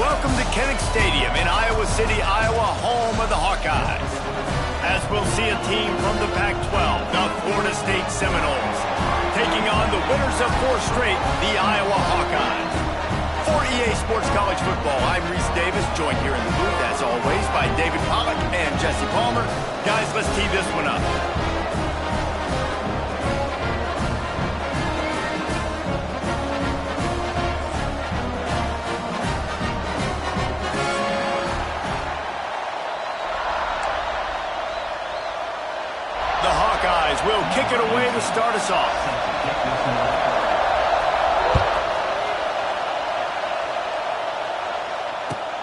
Welcome to Kinnick Stadium in Iowa City, Iowa, home of the Hawkeyes. As we'll see a team from the Pac-12, the Florida State Seminoles, taking on the winners of 4 straight, the Iowa Hawkeyes. For EA Sports College Football, I'm Reese Davis, joined here in the booth, as always, by David Pollack and Jesse Palmer. Guys, let's tee this one up. Will kick it away to start us off.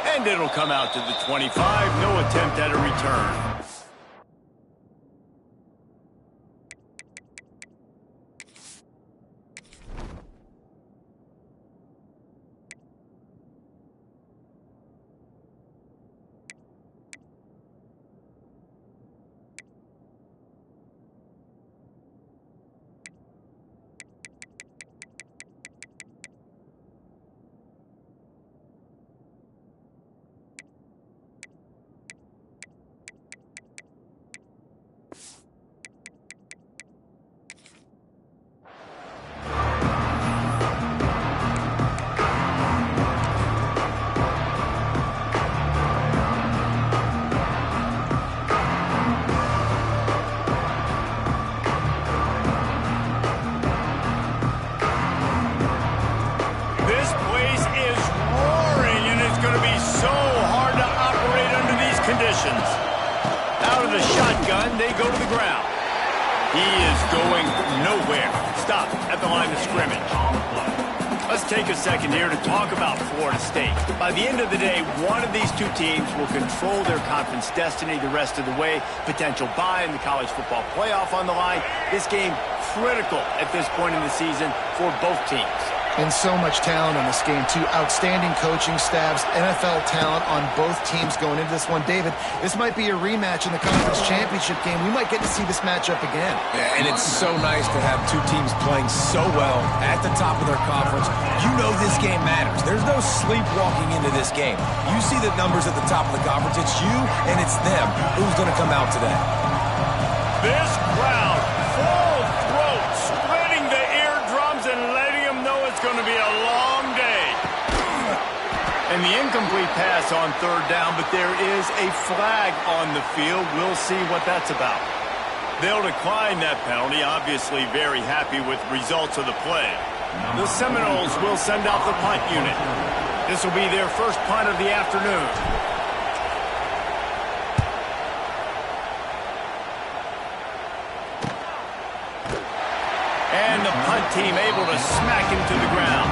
And it'll come out to the 25. No attempt at a return. Out of the shotgun, they go to the ground. He is going nowhere. Stop at the line of scrimmage. Let's take a second here to talk about Florida State. By the end of the day, one of these two teams will control their conference destiny the rest of the way. Potential bye in the college football playoff on the line. This game critical at this point in the season for both teams. And so much talent in this game, too. Outstanding coaching staffs, NFL talent on both teams going into this one. David, this might be a rematch in the conference championship game. We might get to see this matchup again. Yeah, and it's so nice to have two teams playing so well at the top of their conference. You know this game matters. There's no sleepwalking into this game. You see the numbers at the top of the conference. It's you and it's them. Who's going to come out today? This crowd, full throat, splitting the eardrums and letting them know it's going to be a long day. And the incomplete pass on third down, but there is a flag on the field. We'll see what that's about. They'll decline that penalty, obviously very happy with results of the play. The Seminoles will send out the punt unit. This will be their first punt of the afternoon. And the punt team able to smack him to the ground.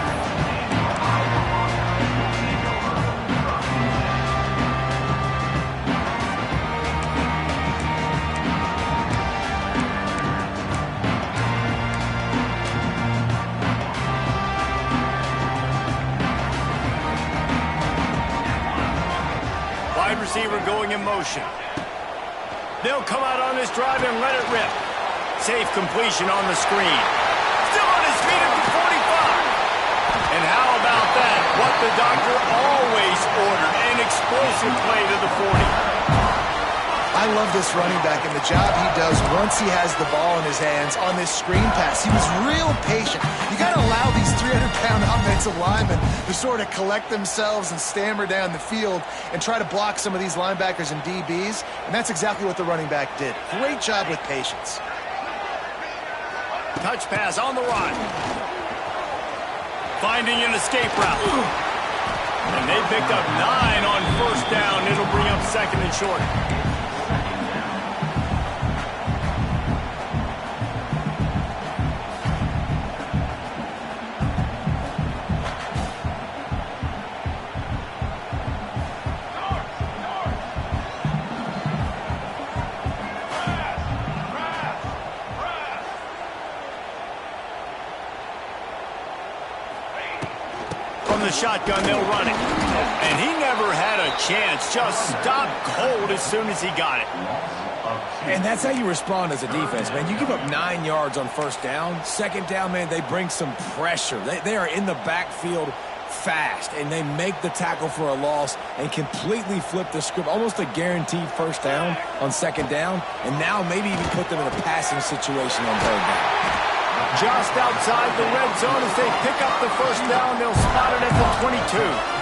Wide receiver going in motion. They'll come out on this drive and let it rip. Safe completion on the screen. Still on his feet at the 45. And how about that? What the doctor always ordered. An explosive play to the 40. I love this running back and the job he does once he has the ball in his hands on this screen pass. He was real patient. You got to allow these 300-pound offensive linemen to sort of collect themselves and stammer down the field and try to block some of these linebackers and DBs. And that's exactly what the running back did. Great job with patience. Touch pass on the run. Finding an escape route. And they picked up 9 on first down. It'll bring up second and short. From the shotgun, they'll run it. And he never had a chance. Just stopped cold as soon as he got it. And that's how you respond as a defense, man. You give up 9 yards on first down. Second down, man, they bring some pressure. They are in the backfield fast, and they make the tackle for a loss and completely flip the script, almost a guaranteed first down on second down, and now maybe even put them in a passing situation on third down. Just outside the red zone as they pick up the first down. They'll spot it at the 22.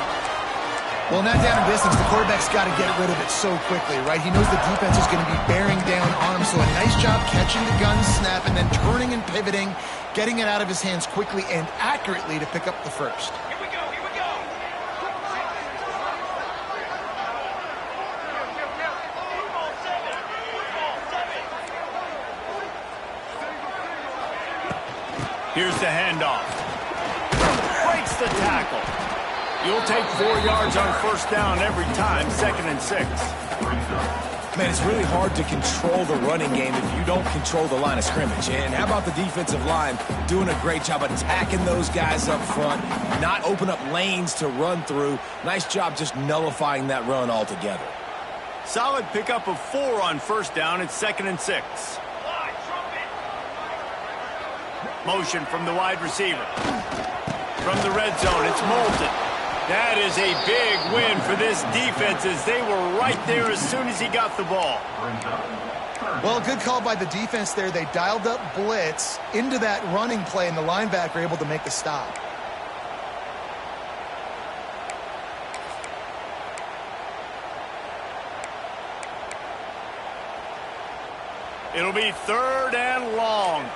Well, not down in distance. The quarterback's got to get rid of it so quickly, right? He knows the defense is going to be bearing down on him, so a nice job catching the gun snap and then turning and pivoting, getting it out of his hands quickly and accurately to pick up the first. Here we go, here we go. Here's the handoff. Breaks the tackle. You'll take 4 yards on first down every time, 2nd and 6. Man, it's really hard to control the running game if you don't control the line of scrimmage. And how about the defensive line doing a great job attacking those guys up front, not open up lanes to run through. Nice job just nullifying that run altogether. Solid pickup of 4 on first down. It's 2nd and 6. Motion from the wide receiver. From the red zone, it's Moulton. That is a big win for this defense as they were right there as soon as he got the ball. Well, good call by the defense there. They dialed up blitz into that running play, and the linebacker able to make the stop. It'll be 3rd and long.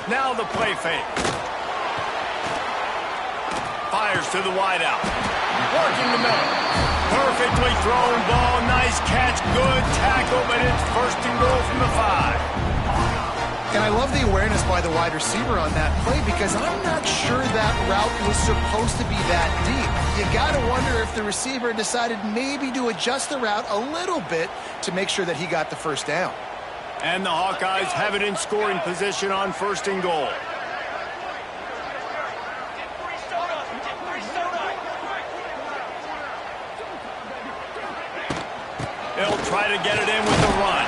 Now the play fake. Fires to the wideout. Working the middle. Perfectly thrown ball. Nice catch. Good tackle, but it's 1st and goal from the 5. And I love the awareness by the wide receiver on that play because I'm not sure that route was supposed to be that deep. You got to wonder if the receiver decided maybe to adjust the route a little bit to make sure that he got the first down. And the Hawkeyes have it in scoring position on 1st and goal. They'll try to get it in with the run.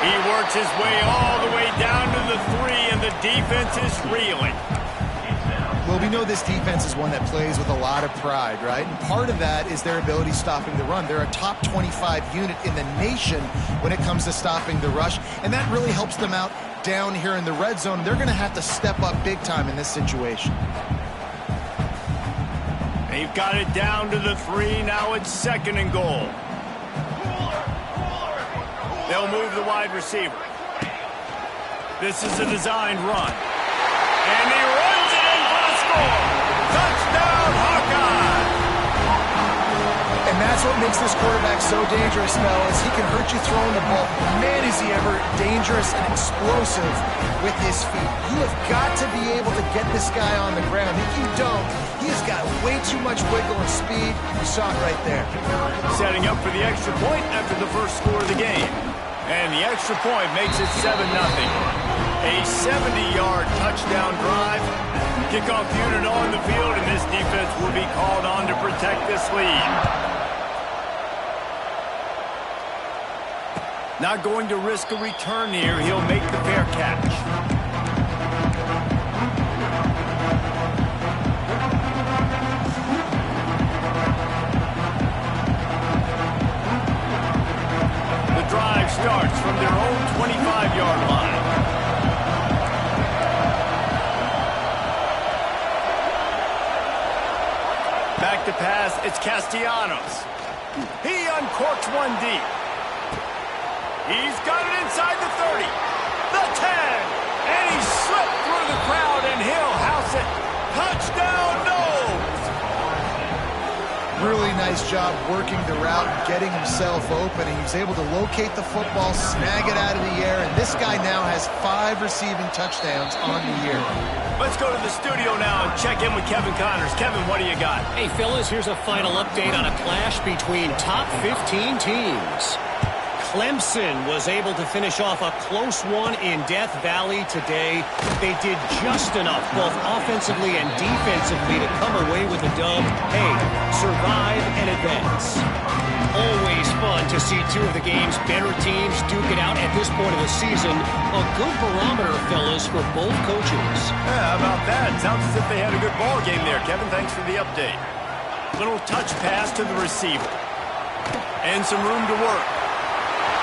He works his way all the way down to the 3, and the defense is reeling. Well, we know this defense is one that plays with a lot of pride, right? And part of that is their ability stopping the run. They're a top 25 unit in the nation when it comes to stopping the rush, and that really helps them out down here in the red zone. They're going to have to step up big time in this situation. They've got it down to the 3. Now it's 2nd and goal. They'll move the wide receiver. This is a designed run. And he runs it in for the score. Touchdown, Hawkeye! And that's what makes this quarterback so dangerous, Mel, is he can hurt you throwing the ball. Man, is he ever dangerous and explosive with his feet. You have got to be able to get this guy on the ground. If you don't, he has got way too much wiggle and speed. You saw it right there. Setting up for the extra point after the first score of the game. And the extra point makes it 7-0. A 70-yard touchdown drive. Kickoff unit on the field, and this defense will be called on to protect this lead. Not going to risk a return here. He'll make the fair catch. Drive starts from their own 25-yard line. Back to pass, it's Castellanos. He uncorks one deep. He's got it inside the 30, the 10, and he slipped through the crowd, and he'll house it. Touchdown, no! Really nice job working the route, getting himself open, and he was able to locate the football, snag it out of the air, and this guy now has 5 receiving touchdowns on the year. Let's go to the studio now and check in with Kevin Connors. Kevin, what do you got? Hey, fellas, here's a final update on a clash between top 15 teams. Clemson was able to finish off a close one in Death Valley today. They did just enough, both offensively and defensively, to come away with a dub. Hey, survive and advance. Always fun to see two of the game's better teams duke it out at this point of the season. A good barometer, fellas, for both coaches. Yeah, how about that? Sounds as if they had a good ball game there. Kevin, thanks for the update. Little touch pass to the receiver. And some room to work.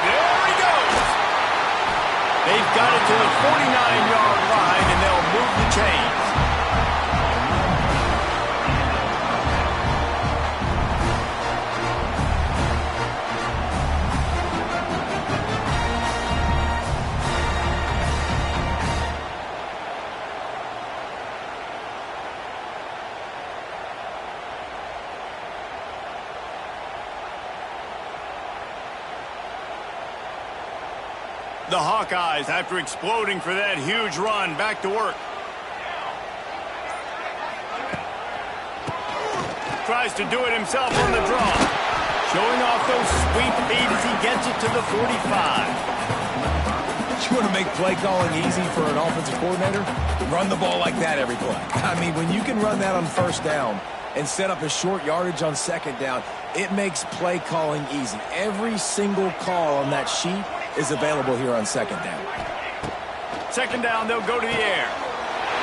There he goes! They've got it to the 49-yard line, and they'll move the chains. The Hawkeyes, after exploding for that huge run, back to work. Tries to do it himself on the draw. Showing off those sweep feet as he gets it to the 45. You want to make play calling easy for an offensive coordinator? Run the ball like that every play. I mean, when you can run that on first down and set up a short yardage on second down, it makes play calling easy. Every single call on that sheet is available here on second down. Second down, they'll go to the air.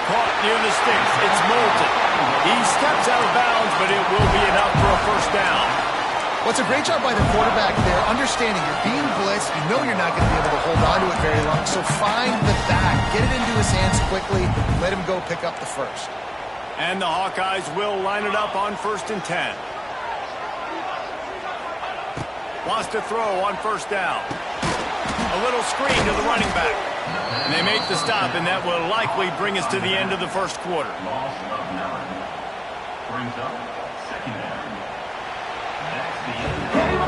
Caught near the sticks. It's Moulton. He steps out of bounds, but it will be enough for a first down. Well, it's a great job by the quarterback there, understanding you're being blitzed. You know you're not going to be able to hold on to it very long, so find the back. Get it into his hands quickly. Let him go pick up the first. And the Hawkeyes will line it up on 1st and 10. Wants to throw on first down. A little screen to the running back. And they make the stop, and that will likely bring us to the end of the first quarter. Loss of 9. Brings up second down. That's the end of the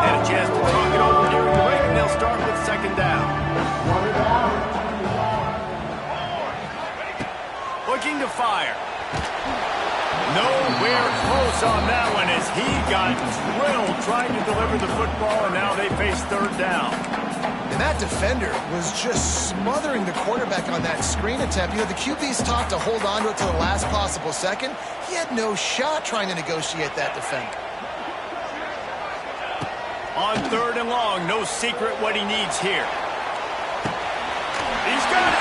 And a chance to talk it over during the break, and they'll start with second down. Looking to fire. Nowhere close on that one as he got drilled trying to deliver the football, and now they face third down. And that defender was just smothering the quarterback on that screen attempt. You know, the QB's taught to hold on to it to the last possible second. He had no shot trying to negotiate that defender. On third and long, no secret what he needs here. He's got it.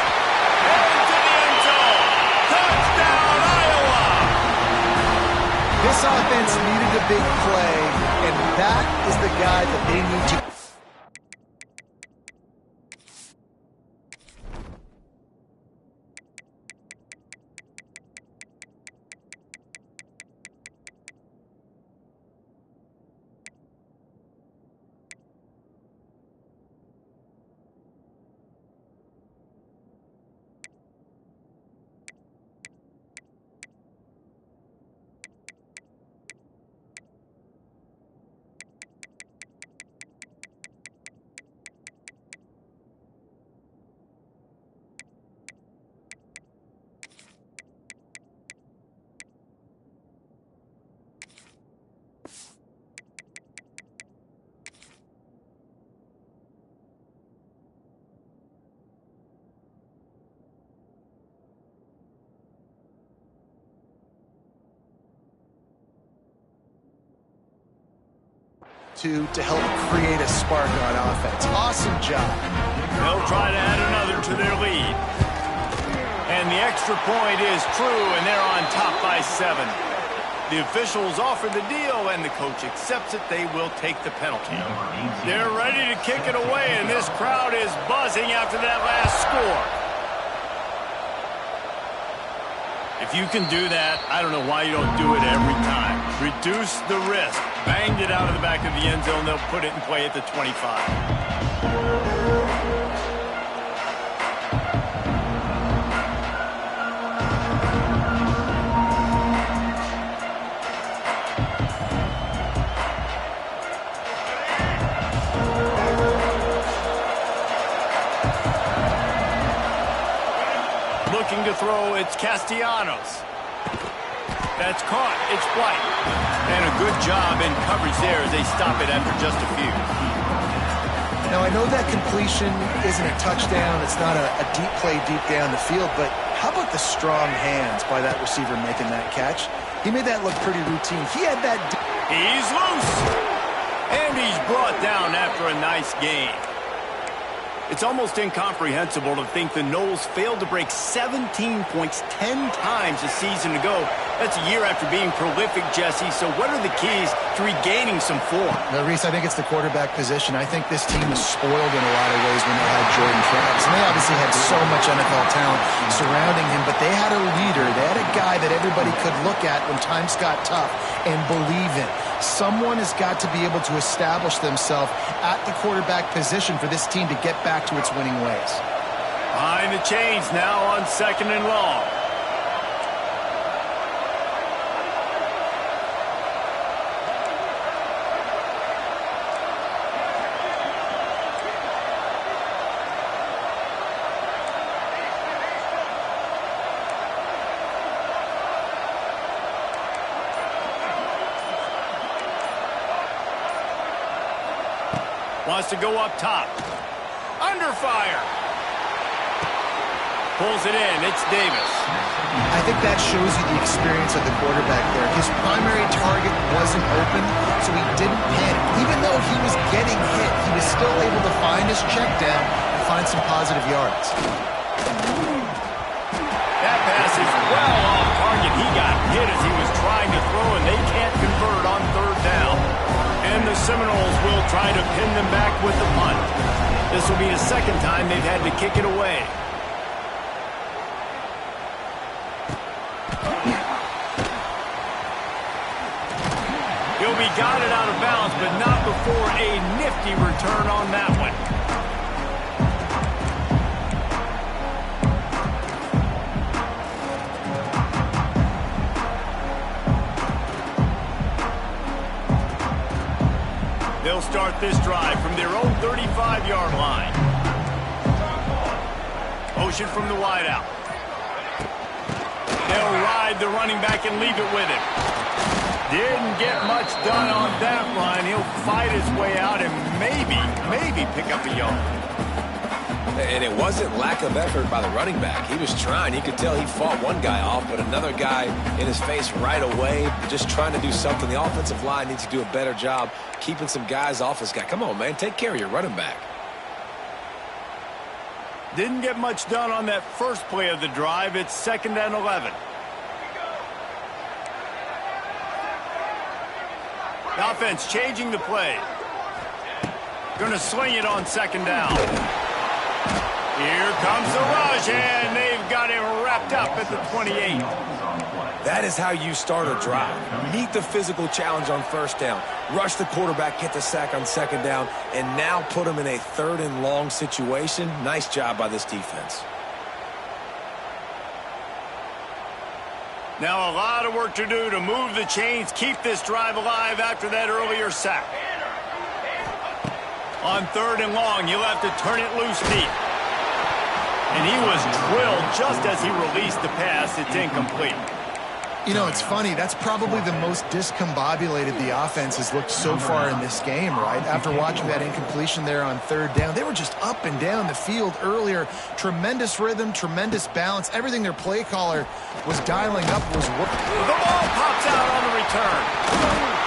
Into the end zone. Touchdown, Iowa! This offense needed a big play, and that is the guy that they need to... to help create a spark on offense. Awesome job. They'll try to add another to their lead. And the extra point is true, and they're on top by 7. The officials offer the deal, and the coach accepts it. They will take the penalty. They're ready to kick it away, and this crowd is buzzing after that last score. If you can do that, I don't know why you don't do it every time. Reduce the risk. Banged it out of the back of the end zone. They'll put it in play at the 25. Looking to throw, it's Castellanos. That's caught. It's Blight. And a good job in coverage there as they stop it after just a few. Now, I know that completion isn't a touchdown. It's not a deep play deep down the field, but how about the strong hands by that receiver making that catch? He made that look pretty routine. He had that... He's loose. And he's brought down after a nice gain. It's almost incomprehensible to think the Noles failed to break 17 points 10 times a season ago. That's a year after being prolific, Jesse. So what are the keys to regaining some form? No, Reese, I think it's the quarterback position. I think this team was spoiled in a lot of ways when they had Jordan Travis. And they obviously had so much NFL talent surrounding him, but they had a leader. They had a guy that everybody could look at when times got tough and believe in. Someone has got to be able to establish themselves at the quarterback position for this team to get back to its winning ways. Behind the chains now on 2nd and long. Wants to go up top. Under fire. Pulls it in. It's Davis. I think that shows you the experience of the quarterback there. His primary target wasn't open, so he didn't panic. Even though he was getting hit, he was still able to find his check down and find some positive yards. That pass is well off target. He got hit as he was trying to throw, and they can't convert on 3rd down. And the Seminoles will try to pin them back with the punt. This will be the 2nd time they've had to kick it away. He'll be guided out of bounds, but not before a nifty return on that one. They'll start this drive from their own 35-yard line. Motion from the wideout. They'll ride the running back and leave it with him. Didn't get much done on that run. He'll fight his way out and maybe pick up a yard. And it wasn't lack of effort by the running back. He was trying. You could tell he fought one guy off, but another guy in his face right away, just trying to do something. The offensive line needs to do a better job keeping some guys off this guy. Come on, man. Take care of your running back. Didn't get much done on that first play of the drive. It's 2nd and 11. The offense changing the play. Going to sling it on 2nd down. Here comes the rush, and they've got him wrapped up at the 28. That is how you start a drive. Meet the physical challenge on 1st down. Rush the quarterback, get the sack on 2nd down, and now put him in a 3rd and long situation. Nice job by this defense. Now a lot of work to do to move the chains, keep this drive alive after that earlier sack. On 3rd and long, you'll have to turn it loose deep. And he was drilled just as he released the pass. It's incomplete. You know, it's funny. That's probably the most discombobulated the offense has looked so far in this game, right? After watching that incompletion there on 3rd down, they were just up and down the field earlier. Tremendous rhythm, tremendous balance. Everything their play caller was dialing up was working. The ball pops out on the return.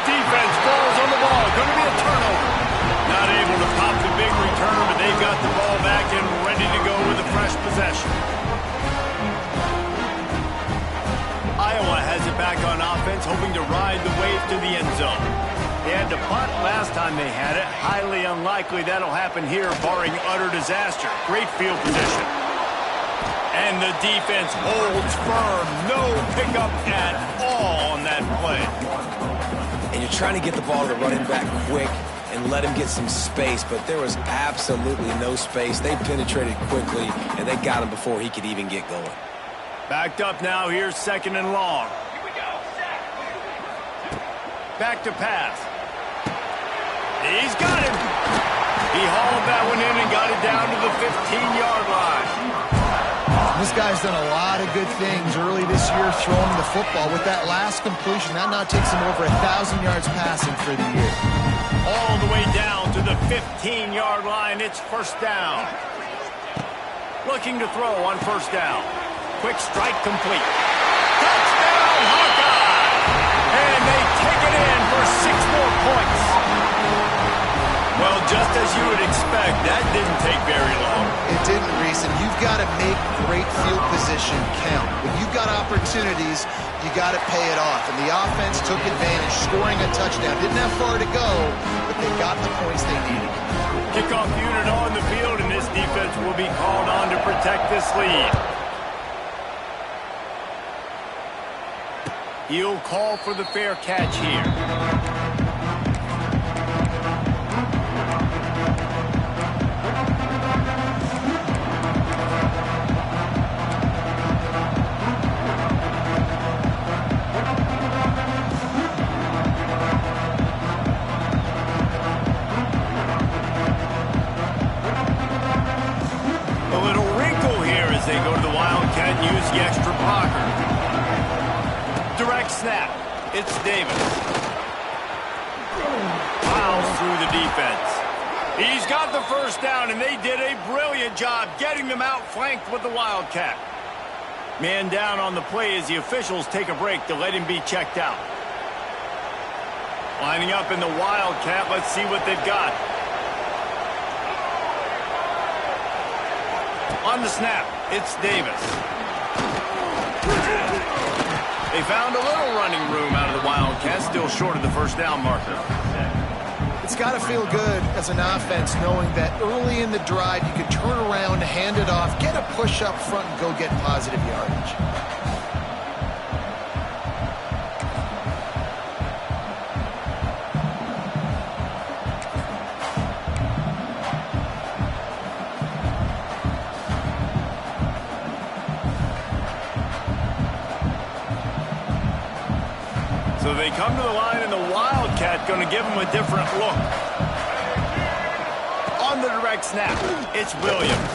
Defense falls on the ball. Going to be a turnover. Not able to pop the big return, but they've got the ball back and ready to go with a fresh possession. Iowa has it back on offense, hoping to ride the wave to the end zone. They had to punt last time they had it. Highly unlikely that'll happen here, barring utter disaster. Great field position. And the defense holds firm. No pickup at all on that play. And you're trying to get the ball to the running back quick and let him get some space, but there was absolutely no space. They penetrated quickly, and they got him before he could even get going. Backed up now. Here's 2nd and long. Back to pass. He's got him. He hauled that one in and got it down to the 15-yard line. This guy's done a lot of good things early this year throwing the football. With that last completion, that now takes him over 1,000 yards passing for the year. All the way down to the 15-yard line. It's first down. Looking to throw on first down. Quick strike complete. Touchdown, Hawkeye! And they take it in for 6 more points. Well, just as you would expect, that didn't take very long. It didn't, Reese, and you've got to make great field position count. When you've got opportunities, you got to pay it off. And the offense took advantage, scoring a touchdown. Didn't have far to go, but they got the points they needed. Kickoff unit on the field, and this defense will be called on to protect this lead. He'll call for the fair catch here. They go to the Wildcat and use the extra blocker. Direct snap. It's Davis. Fouls through the defense. He's got the first down, and they did a brilliant job getting them outflanked with the Wildcat. Man down on the play as the officials take a break to let him be checked out. Lining up in the Wildcat. Let's see what they've got. On the snap, it's Davis. They found a little running room out of the Wildcats, still short of the first down marker. It's got to feel good as an offense knowing that early in the drive you can turn around, hand it off, get a push up front, and go get positive yardage. So they come to the line, and the Wildcat going to give them a different look. On the direct snap, it's Williams.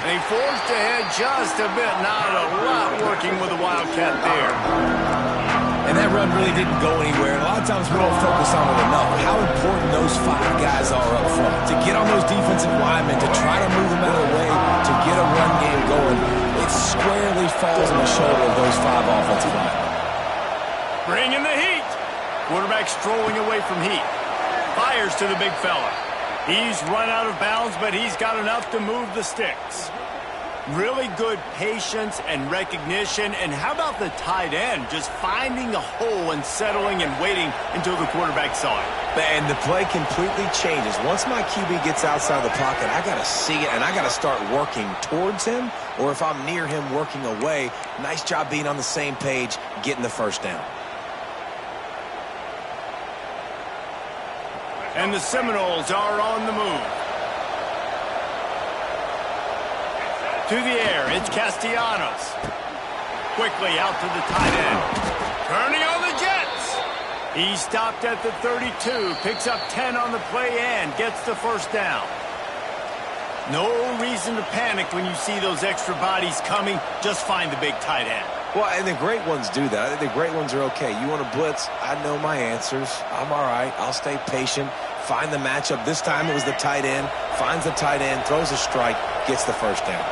And he forced ahead just a bit. Not a lot working with the Wildcat there. And that run really didn't go anywhere. And a lot of times we don't focus on it enough. How important those 5 guys are up front. To get on those defensive linemen, to try to move them out of the way, to get a run game going, it squarely falls on the shoulder of those 5 offensive linemen. Bringing the heat. Quarterback strolling away from heat. Fires to the big fella. He's run out of bounds, but he's got enough to move the sticks. Really good patience and recognition. And how about the tight end just finding the hole and settling and waiting until the quarterback saw it? And the play completely changes. Once my QB gets outside the pocket, I got to see it, and I got to start working towards him, or if I'm near him, working away. Nice job being on the same page, getting the first down. And the Seminoles are on the move. To the air, it's Castellanos. Quickly out to the tight end. Turning on the Jets. He stopped at the 32, picks up 10 on the play and gets the first down. No reason to panic when you see those extra bodies coming. Just find the big tight end. Well, and the great ones do that. I think the great ones are okay. You want to blitz? I know my answers. I'm all right. I'll stay patient. Find the matchup. This time it was the tight end. Finds the tight end, throws a strike, gets the first down.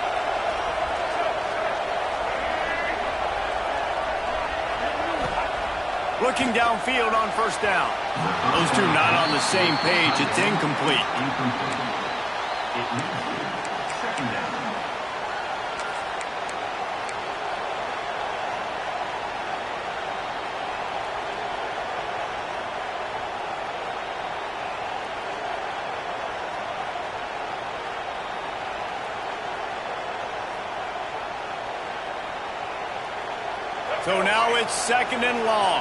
Looking downfield on first down. Those two not on the same page. It's incomplete. It misses. Second down. So now it's second and long.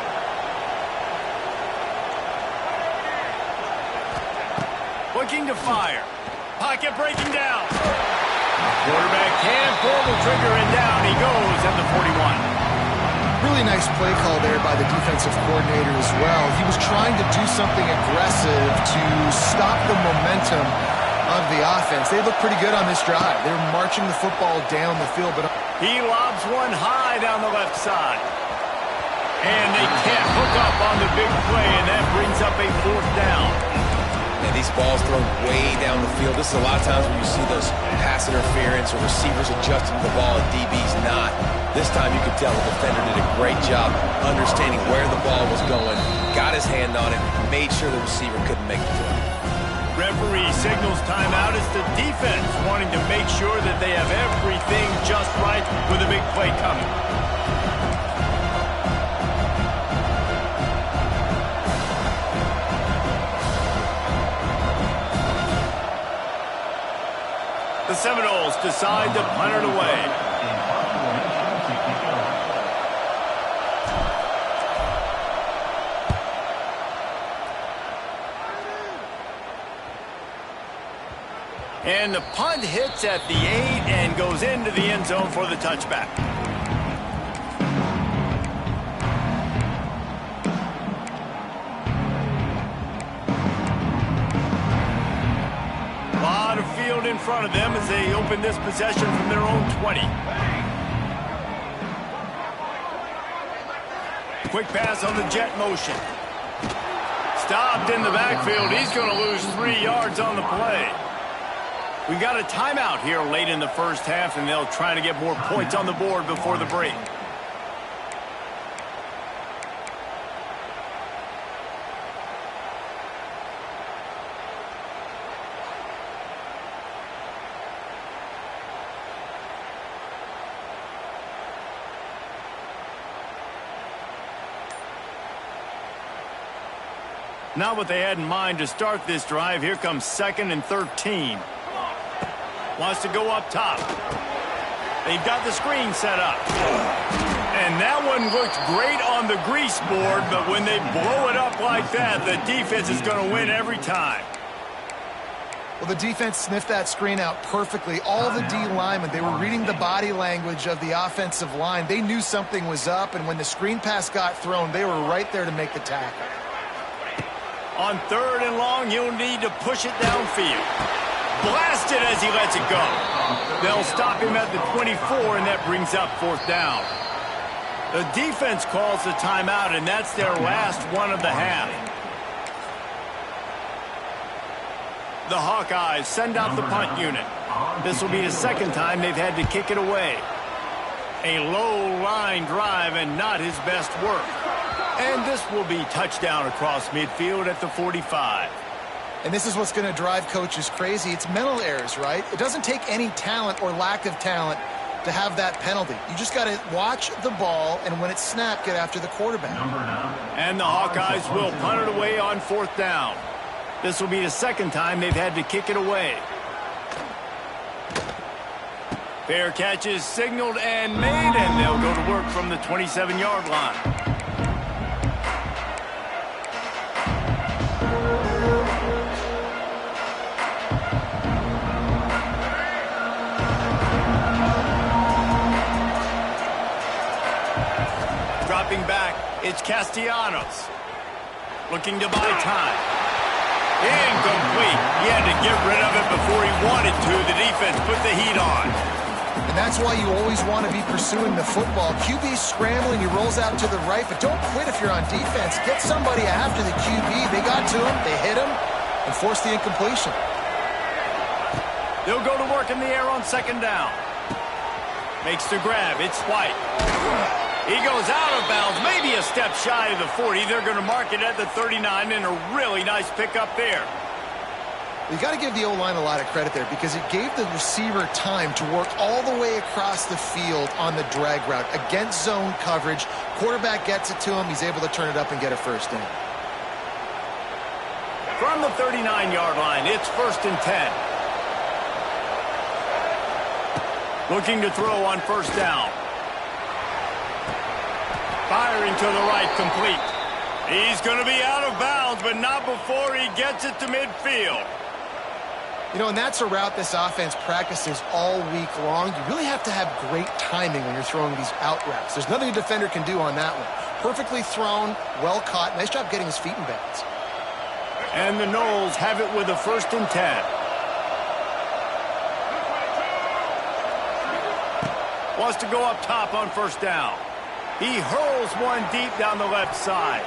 Looking to fire. Pocket breaking down. Quarterback can't pull the trigger, and down he goes at the 41. Really nice play call there by the defensive coordinator as well. He was trying to do something aggressive to stop the momentum of the offense. They look pretty good on this drive. They're marching the football down the field, but he lobs one high down the left side. And they can't hook up on the big play, and that brings up a fourth down. And these balls thrown way down the field. This is a lot of times when you see those pass interference or receivers adjusting the ball and DBs not. This time you could tell the defender did a great job understanding where the ball was going, got his hand on it, made sure the receiver couldn't make the throw. Referee signals timeout. It's the defense wanting to make sure that they have everything just right with a big play coming. The Seminoles decide to punt it away. And the punt hits at the 8 and goes into the end zone for the touchback. A lot of field in front of them as they open this possession from their own 20. Quick pass on the jet motion. Stopped in the backfield. He's going to lose 3 yards on the play. We got a timeout here late in the first half, and they'll try to get more points on the board before the break. Not what they had in mind to start this drive. Here comes 2nd and 13. Wants to go up top. They've got the screen set up. And that one looked great on the grease board, but when they blow it up like that, the defense is going to win every time. Well, the defense sniffed that screen out perfectly. All the D linemen, they were reading the body language of the offensive line. They knew something was up, and when the screen pass got thrown, they were right there to make the tackle. On 3rd and long, he'll need to push it downfield. Blasted as he lets it go. They'll stop him at the 24, and that brings up 4th down. The defense calls the timeout, and that's their last one of the half. The Hawkeyes send out the punt unit. This will be the 2nd time they've had to kick it away. A low line drive and not his best work. And this will be touchdown across midfield at the 45. And this is what's going to drive coaches crazy. It's mental errors, right? It doesn't take any talent or lack of talent to have that penalty. You just got to watch the ball, and when it's snapped, get after the quarterback. And the Hawkeyes will punt it away on 4th down. This will be the 2nd time they've had to kick it away. Fair catch is signaled and made, and they'll go to work from the 27-yard line. Dropping back, it's Castellanos. Looking to buy time. Incomplete. He had to get rid of it before he wanted to. The defense put the heat on. And that's why you always want to be pursuing the football. QB's scrambling, he rolls out to the right, but don't quit if you're on defense. Get somebody after the QB. They got to him, they hit him, and forced the incompletion. They'll go to work in the air on 2nd down. Makes the grab. It's White. He goes out of bounds, maybe a step shy of the 40. They're going to mark it at the 39, and a really nice pickup there. You got to give the O-line a lot of credit there because it gave the receiver time to work all the way across the field on the drag route against zone coverage. Quarterback gets it to him. He's able to turn it up and get a 1st down. From the 39-yard line, it's 1st and 10. Looking to throw on 1st down. Firing to the right, complete. He's going to be out of bounds, but not before he gets it to midfield. You know, and that's a route this offense practices all week long. You really have to have great timing when you're throwing these out routes. There's nothing a defender can do on that one. Perfectly thrown, well caught. Nice job getting his feet in bounds. And the Noles have it with a 1st and 10. Wants to go up top on 1st down. He hurls one deep down the left side.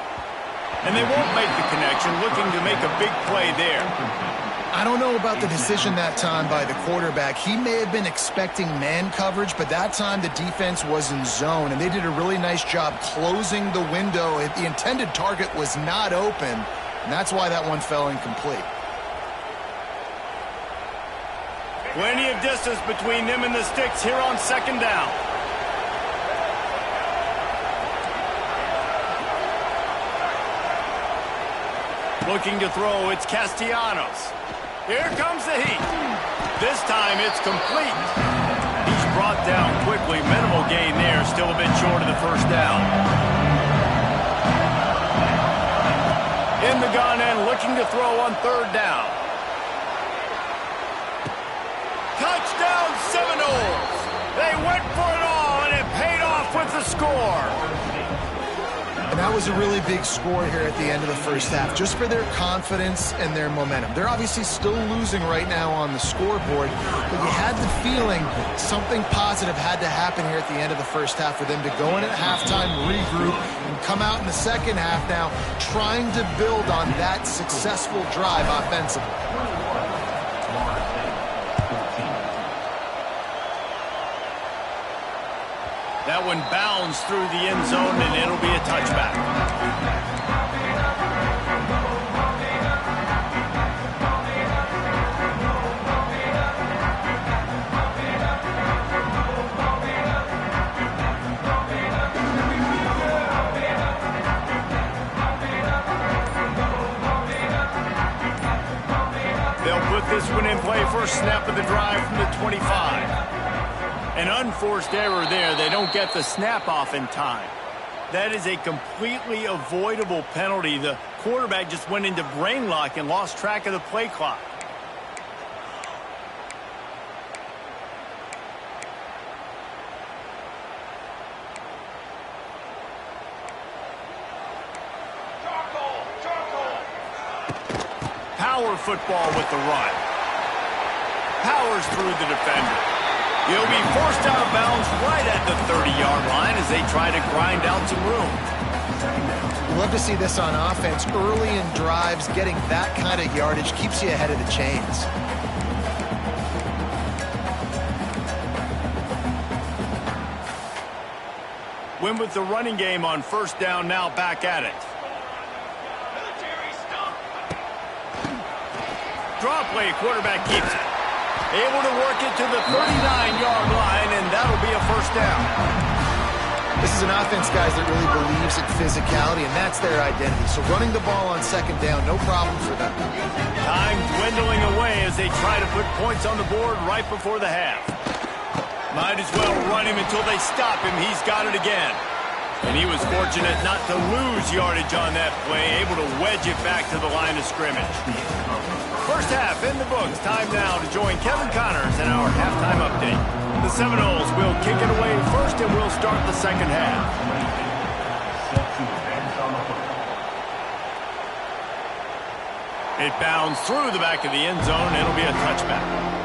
And they won't make the connection, looking to make a big play there. I don't know about the decision that time by the quarterback. He may have been expecting man coverage, but that time the defense was in zone, and they did a really nice job closing the window. The intended target was not open, and that's why that one fell incomplete. Plenty of distance between them and the sticks here on second down. Looking to throw, it's Castellanos. Here comes the heat. This time it's complete. He's brought down quickly. Minimal gain there, still a bit short of the first down. In the gun and looking to throw on third down. Touchdown Seminoles! They went for it all, and it paid off with the score. And that was a really big score here at the end of the first half, just for their confidence and their momentum. They're obviously still losing right now on the scoreboard, but you had the feeling something positive had to happen here at the end of the first half for them to go in at halftime, regroup, and come out in the second half now trying to build on that successful drive offensively. That one bounds through the end zone, and it'll be a touchback. They'll put this one in play for a snap of the drive from the 25. An unforced error there. They don't get the snap off in time. That is a completely avoidable penalty. The quarterback just went into brain lock and lost track of the play clock. Power football with the run. Powers through the defender. He'll be forced out of bounds right at the 30-yard line as they try to grind out some room. You love to see this on offense. Early in drives, getting that kind of yardage keeps you ahead of the chains. Win with the running game on first down, now back at it. Draw play, quarterback keeps it. Able to work it to the 39-yard line, and that'll be a first down. This is an offense, guys, that really believes in physicality, and that's their identity. So running the ball on second down, no problem for them. Time dwindling away as they try to put points on the board right before the half. Might as well run him until they stop him. He's got it again. And he was fortunate not to lose yardage on that play, able to wedge it back to the line of scrimmage. First half in the books. Time now to join Kevin Connors in our halftime update. The Seminoles will kick it away first, and we'll start the second half. It bounds through the back of the end zone. It'll be a touchback.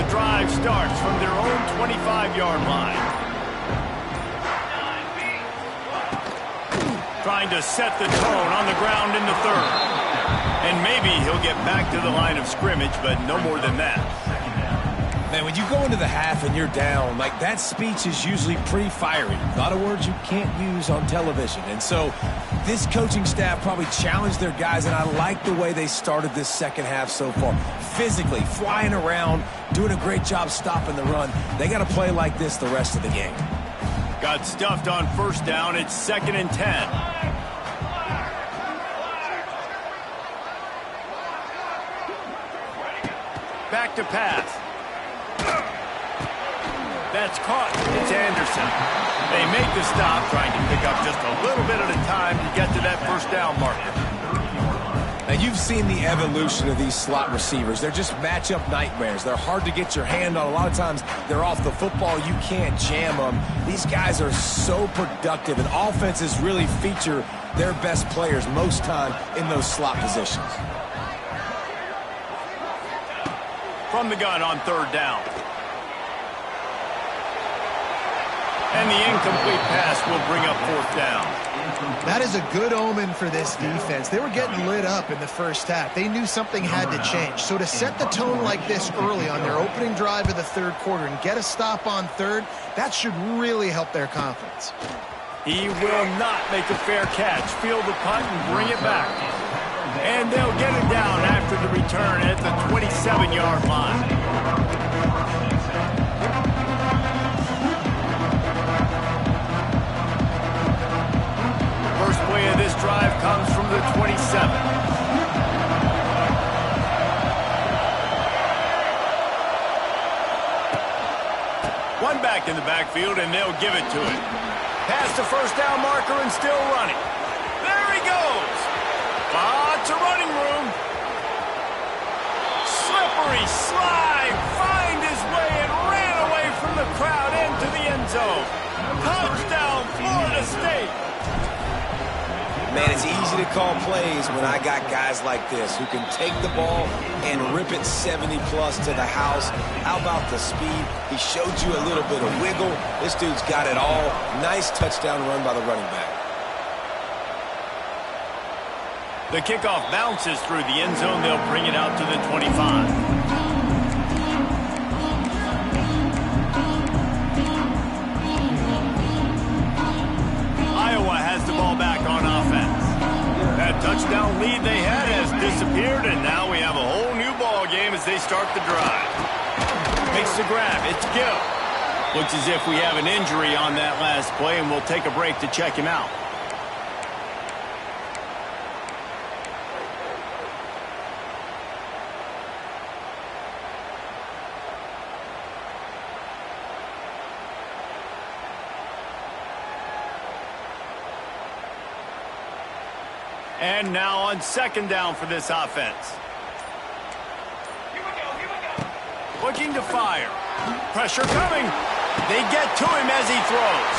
Drive starts from their own 25-yard line. Trying to set the tone on the ground in the third. And maybe he'll get back to the line of scrimmage, but no more than that. Man, when you go into the half and you're down, like that speech is usually pretty fiery. A lot of words you can't use on television. And so this coaching staff probably challenged their guys, and I like the way they started this second half so far. Physically, flying around, doing a great job stopping the run. They got to play like this the rest of the game. Got stuffed on first down. It's 2nd and 10. Back to pass. That's caught. It's Anderson. They make the stop, trying to pick up just a little bit at a time to get to that first down marker. Now, you've seen the evolution of these slot receivers. They're just matchup nightmares. They're hard to get your hand on. A lot of times, they're off the football. You can't jam them. These guys are so productive, and offenses really feature their best players most time in those slot positions. From the gun on third down. And the incomplete pass will bring up fourth down. That is a good omen for this defense. They were getting lit up in the first half. They knew something had to change. So to set the tone like this early on their opening drive of the third quarter and get a stop on third, that should really help their confidence. He will not make a fair catch. Field the punt and bring it back. And they'll get it down after the return at the 27-yard line. First play of this drive comes from the 27. One back in the backfield, and they'll give it to him. Past the first down marker and still running. There he goes. Lots of running room. Slippery slide. Find his way and ran away from the crowd into the end zone. Touchdown, Florida State. Man, it's easy to call plays when I got guys like this who can take the ball and rip it 70-plus to the house. How about the speed? He showed you a little bit of wiggle. This dude's got it all. Nice touchdown run by the running back. The kickoff bounces through the end zone. They'll bring it out to the 25. Iowa has the ball back on offense. That touchdown lead they had has disappeared, and now we have a whole new ball game as they start the drive. Makes the grab. It's Gill. Looks as if we have an injury on that last play, and we'll take a break to check him out. And now on second down for this offense. Looking to fire. Pressure coming. They get to him as he throws.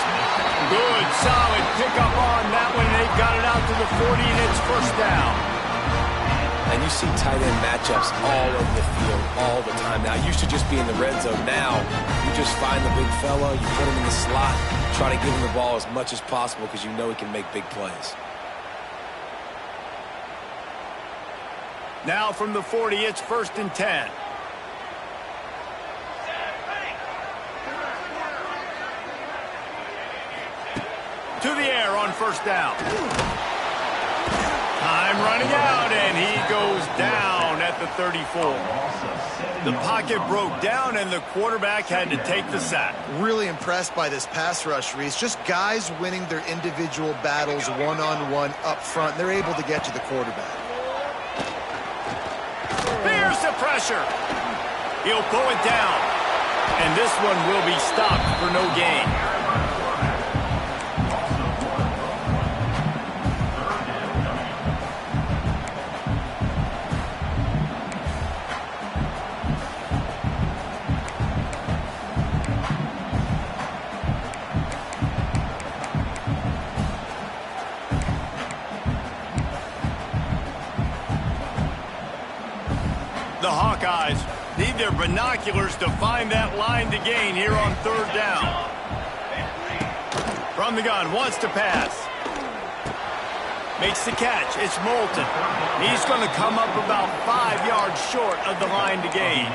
Good, solid pickup on that one. They've got it out to the 40, and it's first down. And you see tight end matchups all over the field all the time. Now, it used to just be in the red zone. Now, you just find the big fella, you put him in the slot, try to give him the ball as much as possible because you know he can make big plays. Now from the 40, it's 1st and 10. To the air on first down. Time running out, and he goes down at the 34. The pocket broke down, and the quarterback had to take the sack. Really impressed by this pass rush, Reese. Just guys winning their individual battles one-on-one up front. They're able to get to the quarterback. Here's the pressure. He'll pull it down. And this one will be stopped for no gain. The Hawkeyes need their binoculars to find that line to gain here on third down. From the gun, wants to pass. Makes the catch. It's Moulton. He's going to come up about 5 yards short of the line to gain.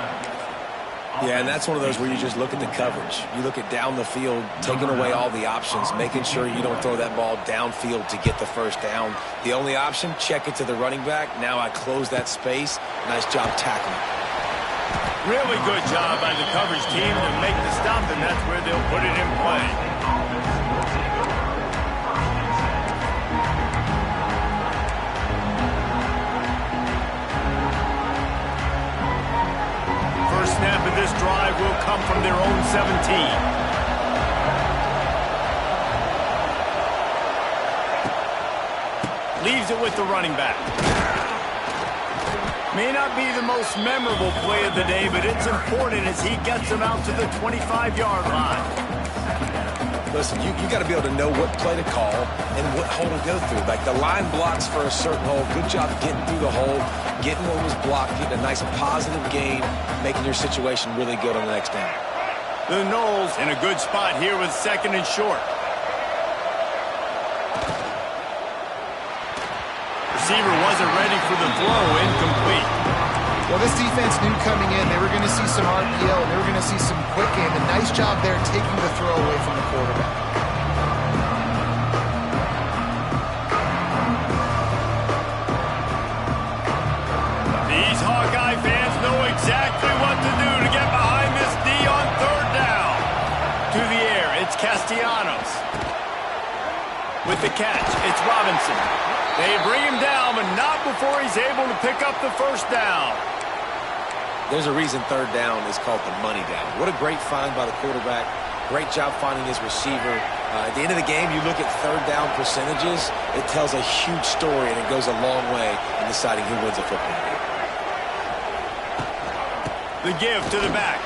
Yeah, and that's one of those where you just look at the coverage. You look at down the field, taking away all the options, making sure you don't throw that ball downfield to get the first down. The only option, check it to the running back. Now I close that space. Nice job tackling. Really good job by the coverage team to make the stop, and that's where they'll put it in play. First snap of this drive will come from their own 17. Leaves it with the running back. May not be the most memorable play of the day, but it's important as he gets them out to the 25-yard line. Listen, you got to be able to know what play to call and what hole to go through. Like the line blocks for a certain hole. Good job getting through the hole, getting what was blocked, getting a nice positive gain, making your situation really good on the next down. The Knowles in a good spot here with 2nd and short. Receiver wasn't ready for the throw, incomplete. Well, this defense knew coming in they were going to see some RPO, and they were going to see some quick game. A nice job there taking the throw away from the quarterback. These Hawkeye fans know exactly what to do to get behind this D on 3rd down. To the air, it's Castellanos. With the catch, it's Robinson. They bring him down, but not before he's able to pick up the 1st down. There's a reason 3rd down is called the money down. What a great find by the quarterback. Great job finding his receiver. At the end of the game, you look at 3rd down percentages. It tells a huge story, and it goes a long way in deciding who wins a football game. The give to the back.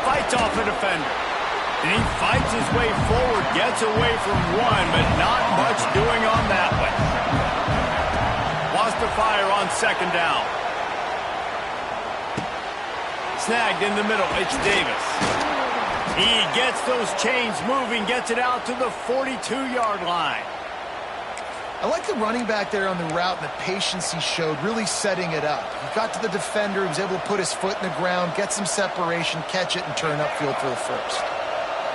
Fights off a defender. And he fights his way forward, gets away from one, but not much doing on that one. Wants to fire on 2nd down. Snagged in the middle, it's Davis. He gets those chains moving, gets it out to the 42-yard line. I like the running back there on the route and the patience he showed, really setting it up. He got to the defender, he was able to put his foot in the ground, get some separation, catch it, and turn upfield for the 1st.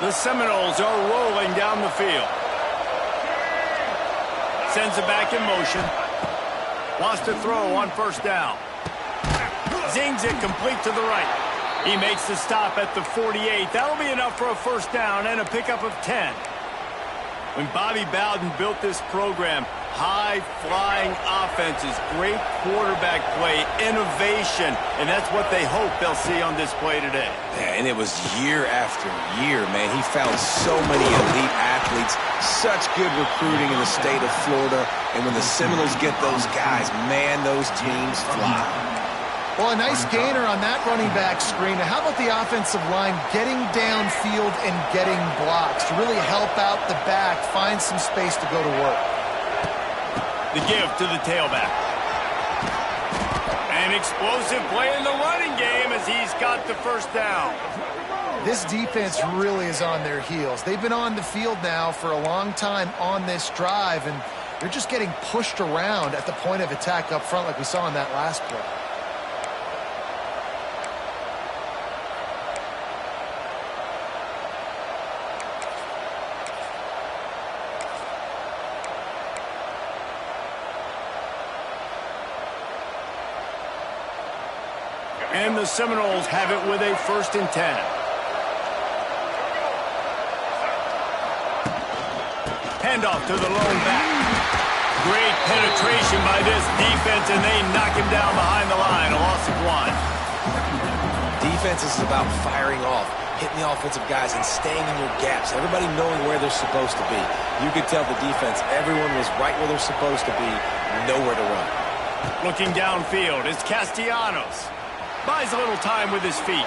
The Seminoles are rolling down the field. Sends it back in motion. Wants to throw on 1st down. Zings it complete to the right. He makes the stop at the 48. That'll be enough for a 1st down and a pickup of 10. When Bobby Bowden built this program, high-flying offenses, great quarterback play, innovation, and that's what they hope they'll see on display today. Yeah, and it was year after year, man. He found so many elite athletes, such good recruiting in the state of Florida, and when the Seminoles get those guys, man, those teams fly. Well, a nice gainer on that running back screen. Now, how about the offensive line getting downfield and getting blocks to really help out the back, find some space to go to work? The give to the tailback. An explosive play in the running game as he's got the 1st down. This defense really is on their heels. They've been on the field now for a long time on this drive, and they're just getting pushed around at the point of attack up front like we saw in that last play. And the Seminoles have it with a 1st and 10. Handoff to the lone back. Great penetration by this defense, and they knock him down behind the line. A loss of 1. Defense is about firing off, hitting the offensive guys, and staying in your gaps. Everybody knowing where they're supposed to be. You could tell the defense, everyone was right where they're supposed to be, nowhere to run. Looking downfield is Castellanos. Buys a little time with his feet.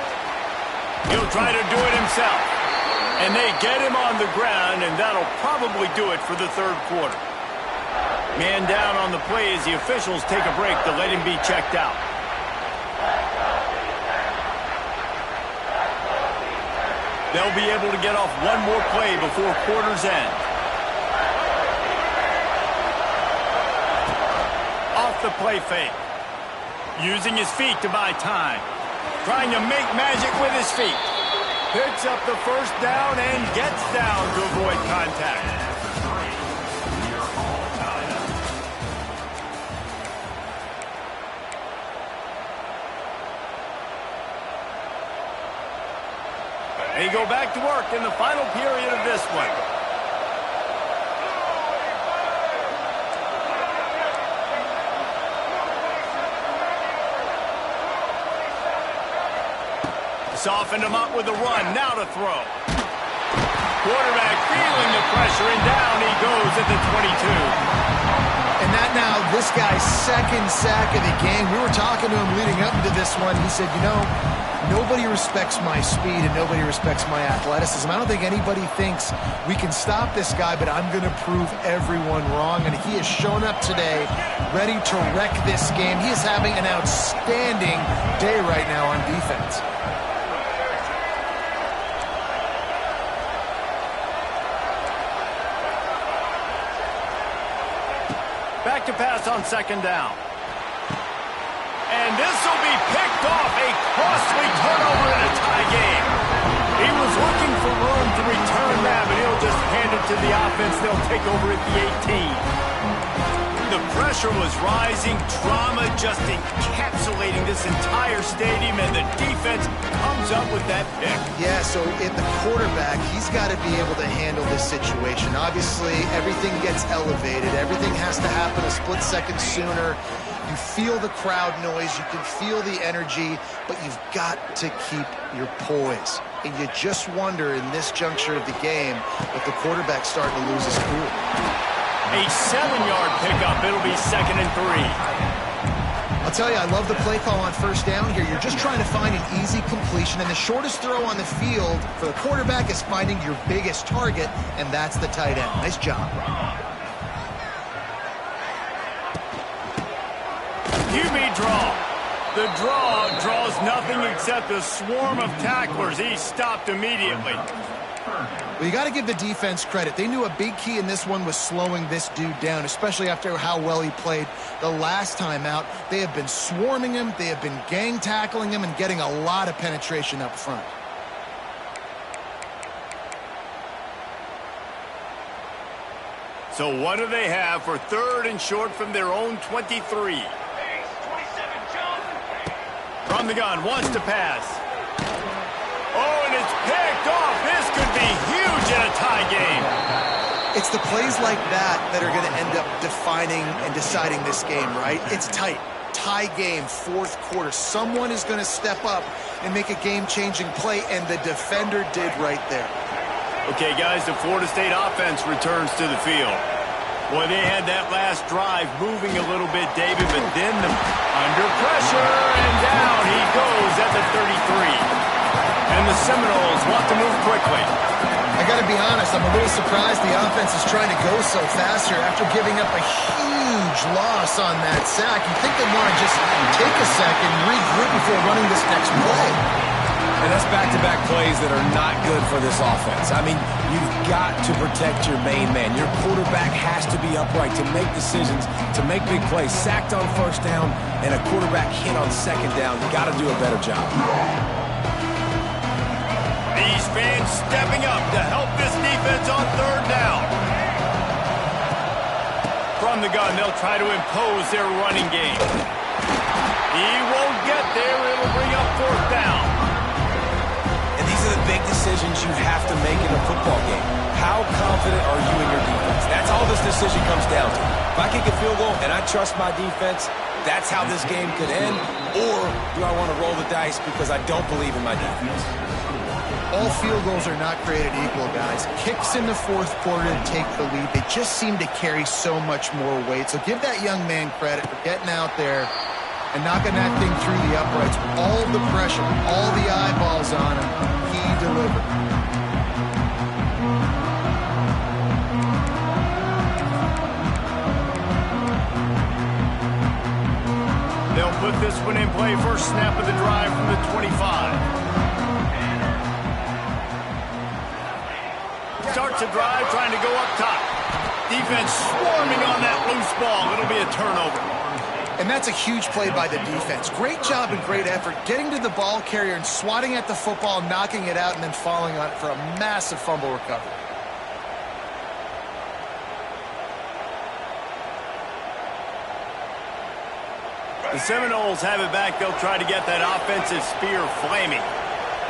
He'll try to do it himself. And they get him on the ground, and that'll probably do it for the 3rd quarter. Man down on the play as the officials take a break to let him be checked out. They'll be able to get off one more play before quarter's end. Off the play fake. Using his feet to buy time. Trying to make magic with his feet. Picks up the 1st down and gets down to avoid contact. They go back to work in the final period of this one. Softened him up with a run. Now to throw. Quarterback feeling the pressure, and down he goes at the 22. And that now this guy's second sack of the game. We were talking to him leading up to this one. He said, you know, nobody respects my speed and nobody respects my athleticism. I don't think anybody thinks we can stop this guy, but I'm going to prove everyone wrong. And he has shown up today ready to wreck this game. He is having an outstanding day right now on defense. Back to pass on second down. And this will be picked off. A costly turnover in a tie game. He was looking for room to return that, but he'll just hand it to the offense. They'll take over at the 18. The pressure was rising. Drama just encapsulating this entire stadium, and the defense comes up with that pick. Yeah, so in the quarterback, he's got to be able to handle this situation. Obviously, everything gets elevated. Everything has to happen a split second sooner. You feel the crowd noise. You can feel the energy, but you've got to keep your poise. And you just wonder in this juncture of the game if the quarterback's starting to lose his cool. A 7-yard pickup. It'll be 2nd and 3. I'll tell you, I love the play call on first down here. You're just trying to find an easy completion, and the shortest throw on the field for the quarterback is finding your biggest target, and that's the tight end. Nice job. QB draw. The draw draws nothing except a swarm of tacklers. He stopped immediately. Well, you got to give the defense credit. They knew a big key in this one was slowing this dude down, especially after how well he played the last time out. They have been swarming him. They have been gang tackling him and getting a lot of penetration up front. So what do they have for 3rd and short from their own 23? From the gun, wants to pass. Oh, and it's picked off. This could be huge in a tie game. It's the plays like that that are going to end up defining and deciding this game, right? It's tight. Tie game, 4th quarter. Someone is going to step up and make a game-changing play, and the defender did right there. Okay, guys, the Florida State offense returns to the field. Boy, they had that last drive moving a little bit, David, but then under pressure, and down he goes at the 33. And the Seminoles want to move quickly. I got to be honest, I'm a little surprised the offense is trying to go so fast here after giving up a huge loss on that sack. You'd think they'd want to just take a second, regroup before running this next play. And that's back-to-back plays that are not good for this offense. I mean, you've got to protect your main man. Your quarterback has to be upright to make decisions, to make big plays. Sacked on first down and a quarterback hit on second down. You got to do a better job. These fans stepping up to help this defense on 3rd down. From the gun, they'll try to impose their running game. He won't get there. It'll bring up 4th down. And these are the big decisions you have to make in a football game. How confident are you in your defense? That's all this decision comes down to. If I kick a field goal and I trust my defense, that's how this game could end. Or do I want to roll the dice because I don't believe in my defense? All field goals are not created equal, guys. Kicks in the 4th quarter to take the lead. They just seem to carry so much more weight. So give that young man credit for getting out there and knocking that thing through the uprights. All the pressure, all the eyeballs on him, he delivered. They'll put this one in play. First snap of the drive from the 25. Starts a drive trying to go up top. Defense swarming on that loose ball. It'll be a turnover. And that's a huge play by the defense. Great job and great effort getting to the ball carrier and swatting at the football, knocking it out, and then falling on it for a massive fumble recovery. The Seminoles have it back. They'll try to get that offensive spear flaming.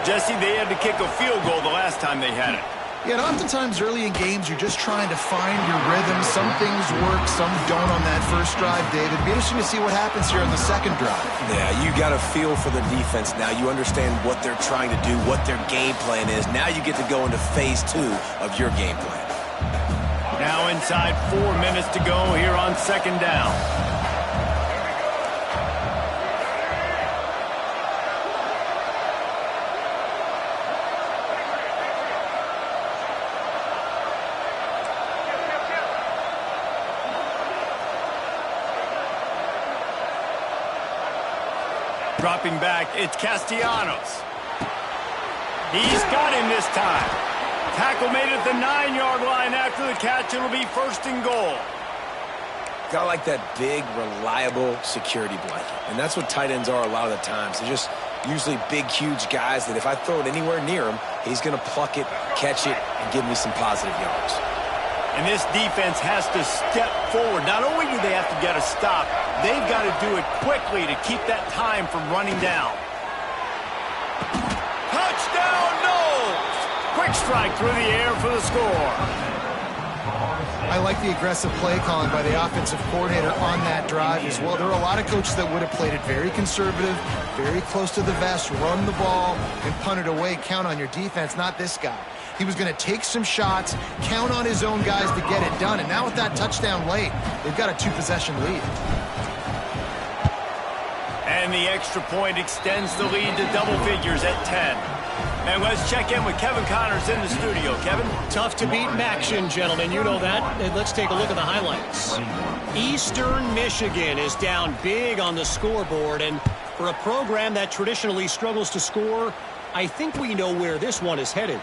Jesse, they had to kick a field goal the last time they had it. Yeah, and oftentimes early in games, you're just trying to find your rhythm. Some things work, some don't on that first drive, David. It'd be interesting to see what happens here on the second drive. Yeah, you got a feel for the defense now. You understand what they're trying to do, what their game plan is. Now you get to go into phase 2 of your game plan. Now inside 4 minutes to go here on second down. Dropping back, it's Castellanos. He's got him this time. Tackle made at the 9-yard line. After the catch, it'll be first and goal. Gotta like that big, reliable security blanket. And that's what tight ends are a lot of the times. They're just usually big, huge guys that if I throw it anywhere near him, he's going to pluck it, catch it, and give me some positive yards. And this defense has to step forward. Not only do they have to get a stop, they've got to do it quickly to keep that time from running down. Touchdown, Knowles! Quick strike through the air for the score. I like the aggressive play calling by the offensive coordinator on that drive as well. There are a lot of coaches that would have played it very conservative, very close to the vest, run the ball, and punt it away, count on your defense. Not this guy. He was going to take some shots, count on his own guys to get it done. And now with that touchdown late, they've got a 2-possession lead. And the extra point extends the lead to double figures at 10. And let's check in with Kevin Connors in the studio. Kevin? Tough to beat Maction, gentlemen. You know that. And let's take a look at the highlights. Eastern Michigan is down big on the scoreboard. And for a program that traditionally struggles to score, I think we know where this one is headed.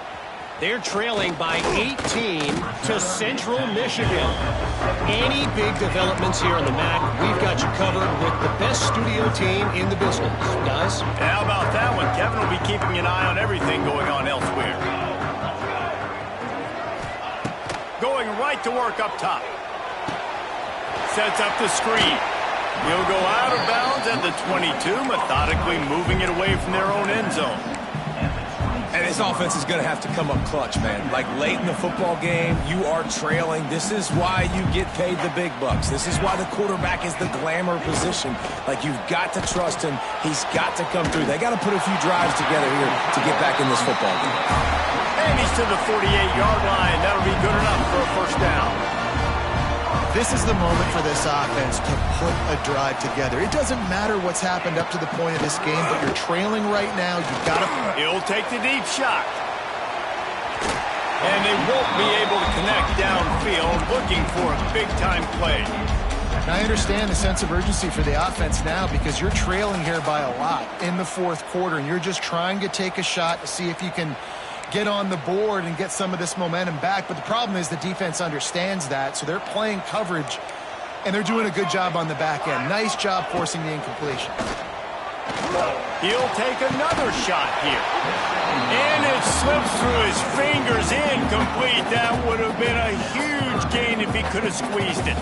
They're trailing by 18 to Central Michigan. Any big developments here in the MAC, we've got you covered with the best studio team in the business. Guys? How about that one? Kevin will be keeping an eye on everything going on elsewhere. Going right to work up top. Sets up the screen. He'll go out of bounds at the 22, methodically moving it away from their own end zone. And this offense is going to have to come up clutch, man. Like late in the football game, you are trailing. This is why you get paid the big bucks. This is why the quarterback is the glamour position. Like, you've got to trust him. He's got to come through. They got to put a few drives together here to get back in this football game. And he's to the 48-yard line. That'll be good enough for a first down. This is the moment for this offense to put a drive together. It doesn't matter what's happened up to the point of this game, but you're trailing right now. You've got to... He'll take the deep shot. And they won't be able to connect downfield, looking for a big-time play. And I understand the sense of urgency for the offense now because you're trailing here by a lot in the fourth quarter, and you're just trying to take a shot to see if you can get on the board and get some of this momentum back. But the problem is the defense understands that, so they're playing coverage, and they're doing a good job on the back end. Nice job forcing the incompletion. He'll take another shot here. And it slips through his fingers, incomplete. That would have been a huge gain if he could have squeezed it.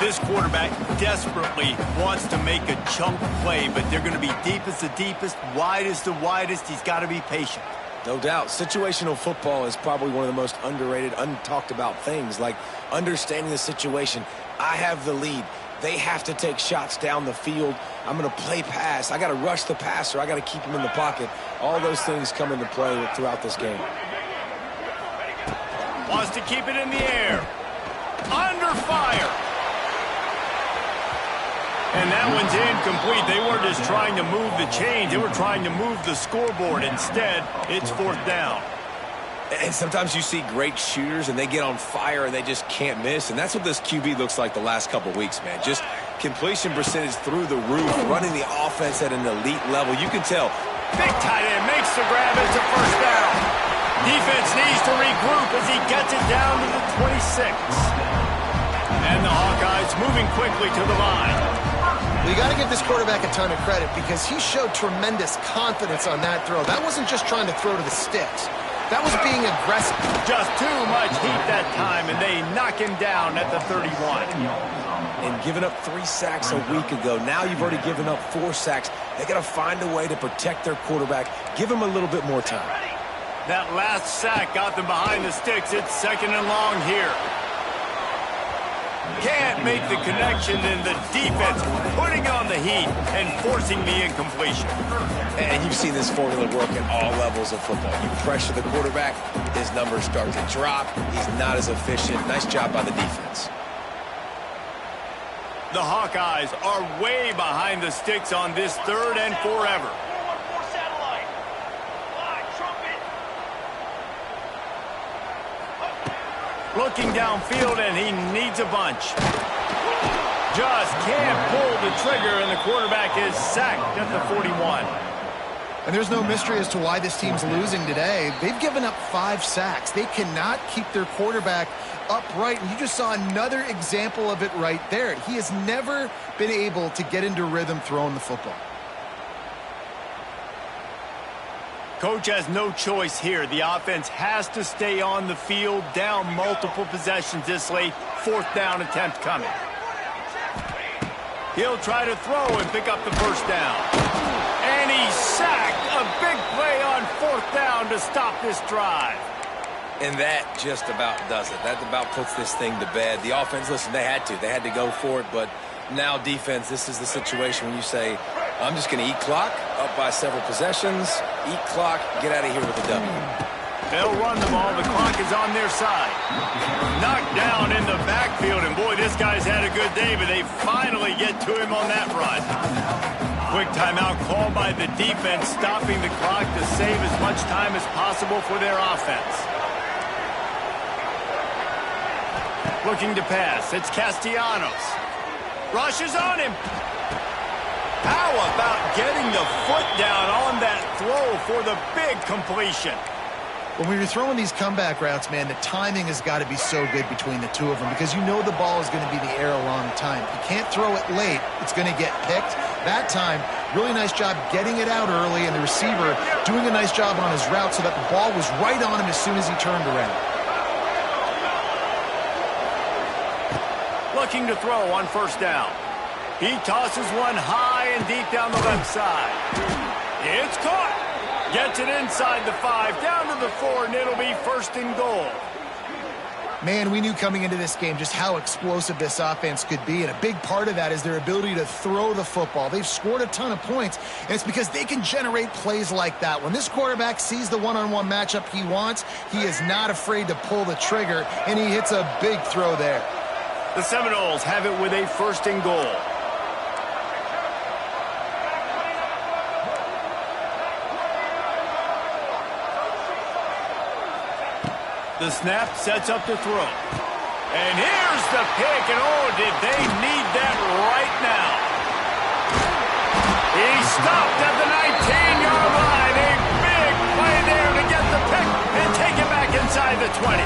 This quarterback desperately wants to make a chunk play, but they're going to be deep as the deepest, wide as the widest. He's got to be patient. No doubt. Situational football is probably one of the most underrated, untalked about things, like understanding the situation. I have the lead. They have to take shots down the field. I'm going to play pass. I got to rush the passer. I got to keep him in the pocket. All those things come into play throughout this game. Wants to keep it in the air. Under fire. And that one's incomplete. They weren't just trying to move the chains. They were trying to move the scoreboard. Instead, it's fourth down. And sometimes you see great shooters, and they get on fire, and they just can't miss. And that's what this QB looks like the last couple weeks, man. Just completion percentage through the roof, running the offense at an elite level. You can tell. Big tight end makes the grab. It's a first down. Defense needs to regroup as he gets it down to the 26. And the Hawkeyes moving quickly to the line. Well, you got to give this quarterback a ton of credit because he showed tremendous confidence on that throw. That wasn't just trying to throw to the sticks. That was being aggressive. Just too much heat that time, and they knock him down at the 31. And giving up 3 sacks a week ago. Now you've already given up 4 sacks. They got to find a way to protect their quarterback. Give him a little bit more time. That last sack got them behind the sticks. It's second and long here. Can't make the connection, and the defense putting on the heat and forcing the incompletion. And you've seen this formula work at all levels of football. You pressure the quarterback, his numbers start to drop. He's not as efficient. Nice job by the defense. The Hawkeyes are way behind the sticks on this third and forever. Looking downfield, and he needs a bunch. Just can't pull the trigger, and the quarterback is sacked at the 41. And there's no mystery as to why this team's losing today. They've given up 5 sacks. They cannot keep their quarterback upright, and you just saw another example of it right there. He has never been able to get into rhythm throwing the football. Coach has no choice here. The offense has to stay on the field, down multiple possessions this late. 4th down attempt coming. He'll try to throw and pick up the first down. And he's sacked. A big play on 4th down to stop this drive. And that just about does it. That about puts this thing to bed. The offense, listen, they had to go for it, but now defense, this is the situation when you say, I'm just going to eat clock, up by several possessions, eat clock, get out of here with a W. They'll run the ball. The clock is on their side. Knocked down in the backfield, and boy, this guy's had a good day, but they finally get to him on that run. Quick timeout called by the defense, stopping the clock to save as much time as possible for their offense. Looking to pass. It's Castellanos. Rushes on him. How about getting the foot down on that throw for the big completion? When you're throwing these comeback routes, man, the timing has got to be so good between the two of them because you know the ball is going to be in the air a long time. You can't throw it late. It's going to get picked. That time, really nice job getting it out early, and the receiver doing a nice job on his route so that the ball was right on him as soon as he turned around. Looking to throw on 1st down. He tosses one high and deep down the left side. It's caught. Gets it inside the 5, down to the 4, and it'll be 1st and goal. Man, we knew coming into this game just how explosive this offense could be, and a big part of that is their ability to throw the football. They've scored a ton of points, and it's because they can generate plays like that. When this quarterback sees the one-on-one matchup he wants, he is not afraid to pull the trigger, and he hits a big throw there. The Seminoles have it with a 1st and goal. The snap sets up the throw. And here's the pick, and oh, did they need that right now. He's stopped at the 19-yard line. A big play there to get the pick and take it back inside the 20.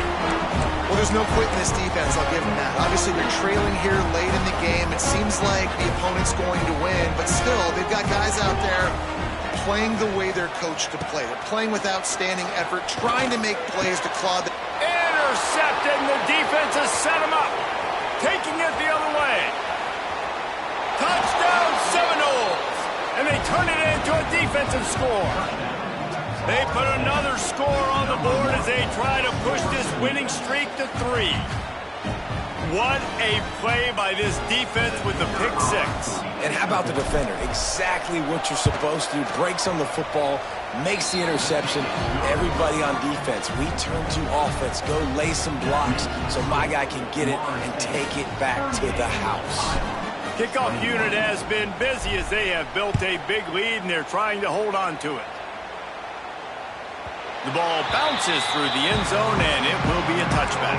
Well, there's no quit in this defense, I'll give them that. Obviously, they're trailing here late in the game. It seems like the opponent's going to win, but still, they've got guys out there playing the way they're coached to play. They're playing with outstanding effort, trying to make plays to claw the... Intercepted, and the defense has set him up. Taking it the other way. Touchdown Seminoles! And they turn it into a defensive score. They put another score on the board as they try to push this winning streak to 3. What a play by this defense with the pick 6. And how about the defender? Exactly what you're supposed to do. Breaks on the football, makes the interception. Everybody on defense, we turn to offense. Go lay some blocks so my guy can get it and take it back to the house. Kickoff unit has been busy as they have built a big lead, and they're trying to hold on to it. The ball bounces through the end zone, and it will be a touchback.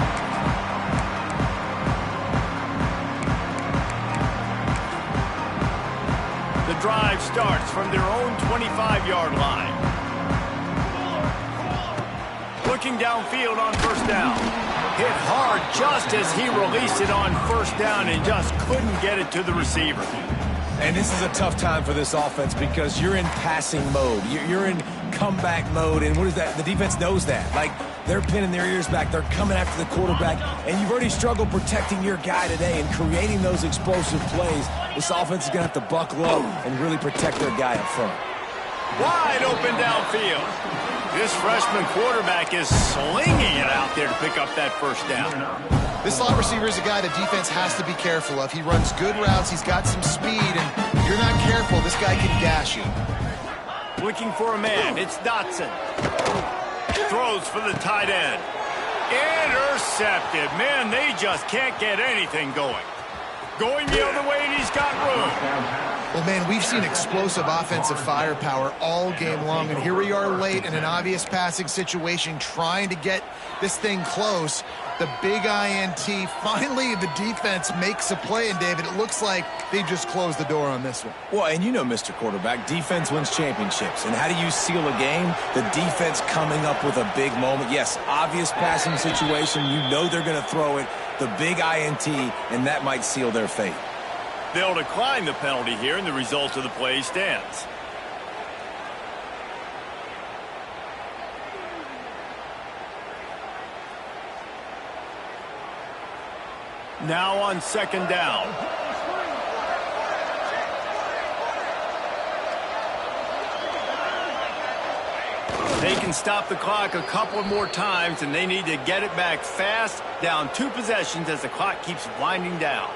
The drive starts from their own 25-yard line. Looking downfield on 1st down. Hit hard just as he released it on 1st down and just couldn't get it to the receiver. And this is a tough time for this offense because you're in passing mode. You're in comeback mode, and what is that? The defense knows that. Like, they're pinning their ears back. They're coming after the quarterback, and you've already struggled protecting your guy today and creating those explosive plays. This offense is going to have to buckle up and really protect their guy up front. Wide open downfield. This freshman quarterback is slinging it out there to pick up that first down. This slot receiver is a guy the defense has to be careful of. He runs good routes. He's got some speed, and if you're not careful, this guy can gash you. Looking for a man. It's Dotson. Throws for the tight end. Intercepted. Man, they just can't get anything going. Going the other way, and he's got room. Well, man, we've seen explosive offensive firepower all game long, and here we are late in an obvious passing situation trying to get this thing close. The big INT. Finally, the defense makes a play, and David, it looks like they just closed the door on this one. Well, and you know, Mr. Quarterback, defense wins championships. And how do you seal a game? The defense coming up with a big moment. Yes, obvious passing situation. You know they're going to throw it. The big INT, and that might seal their fate. They'll decline the penalty here, and the result of the play stands. Now on second down. They can stop the clock a couple more times, and they need to get it back fast, down 2 possessions as the clock keeps winding down.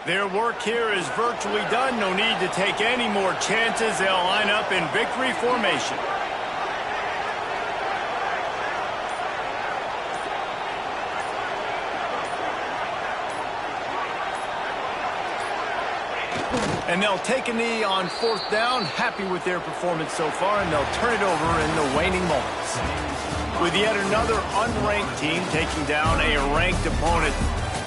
Their work here is virtually done. No need to take any more chances. They'll line up in victory formation. And they'll take a knee on fourth down. Happy with their performance so far, and they'll turn it over in the waning moments. With yet another unranked team taking down a ranked opponent,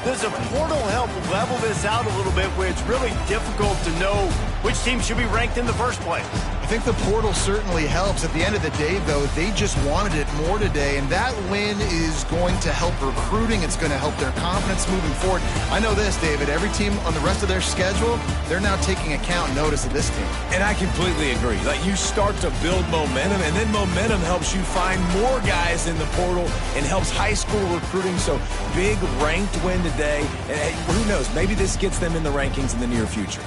does a portal help level this out a little bit where it's really difficult to know which team should be ranked in the first place? I think the portal certainly helps. At the end of the day, though, they just wanted it more today, and that win is going to help recruiting. It's going to help their confidence moving forward. I know this, David. Every team on the rest of their schedule, they're now taking account and notice of this team. And I completely agree. Like, you start to build momentum, and then momentum helps you find more guys in the portal and helps high school recruiting. So big ranked win today. And hey, who knows? Maybe this gets them in the rankings in the near future.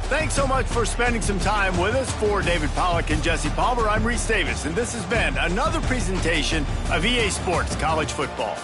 Thanks so much for spending some time with us. For David Pollack and Jesse Palmer, I'm Reese Davis, and this has been another presentation of EA Sports College Football.